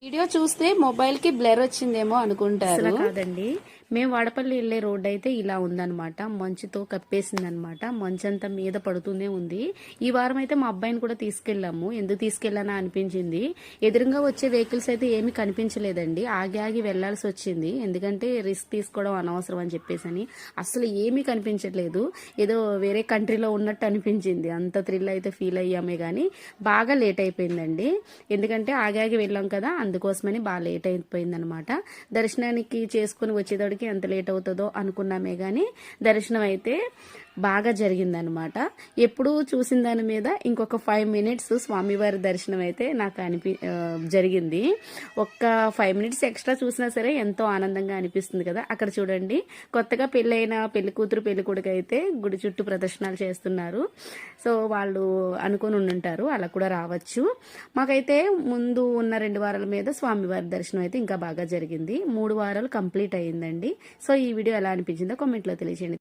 Video చూస్తే mobile కి blur వచ్చిందేమో అనుకుంటారు. కాదండి, మేము వాడపల్లి వెళ్లే రోడ్ అయితే ఇలా ఉందన్నమాట. మంచుతో కప్పేసింది అనమాట. మంచంతా మీద పడుతూనే ఉంది. ఈ వారం అయితే మా అబ్బాయిని కూడా తీసుకెళ్లాము. ఎందుకు తీసుకెళ్లానా అనిపించింది. ఎదురుగా వచ్చే వెహికల్స్ అయితే ఏమీ కనిపించలేదండి. ఆగి ఆగి వెళ్లాల్సి వచ్చింది. ఎందుకంటే రిస్క్ తీసుకోవడం అనవసరం అని చెప్పేసి అసలు ఏమీ కనిపించట్లేదు. ఏదో వేరే కంట్రీలో ఉన్నట్టు అనిపించింది. అంత థ్రిల్ అయితే ఫీల్ అయ్యామే గానీ బాగా లేట్ అయిపోయిందండి. ఎందుకంటే ఆగి ఆగి వెళ్ళాం కదా, అందుకోసమని బాగా లేట్ అయిపోయింది అనమాట. దర్శనానికి చేసుకుని వచ్చేటోడికి ఎంత లేట్ అవుతుందో అనుకున్నామే గానీ దర్శనం అయితే బాగా జరిగిందనమాట. ఎప్పుడు చూసిన దాని మీద ఇంకొక 5 మినిట్స్ స్వామివారి దర్శనం అయితే నాకు జరిగింది. ఒక్క 5 మినిట్స్ ఎక్స్ట్రా చూసినా సరే ఎంతో ఆనందంగా అనిపిస్తుంది కదా. అక్కడ చూడండి, కొత్తగా పెళ్ళైన పెళ్లి కూతురు పెళ్లి కొడుకు అయితే గుడి చుట్టూ ప్రదర్శనలు చేస్తున్నారు. సో వాళ్ళు అనుకుని ఉండుంటారు, అలా కూడా రావచ్చు. మాకైతే ముందు ఉన్న 2 వారాల మీద స్వామివారి దర్శనం అయితే ఇంకా బాగా జరిగింది. 3 వారాలు కంప్లీట్ అయ్యిందండి. సో ఈ వీడియో ఎలా అనిపించిందో కామెంట్లో తెలియజేయండి.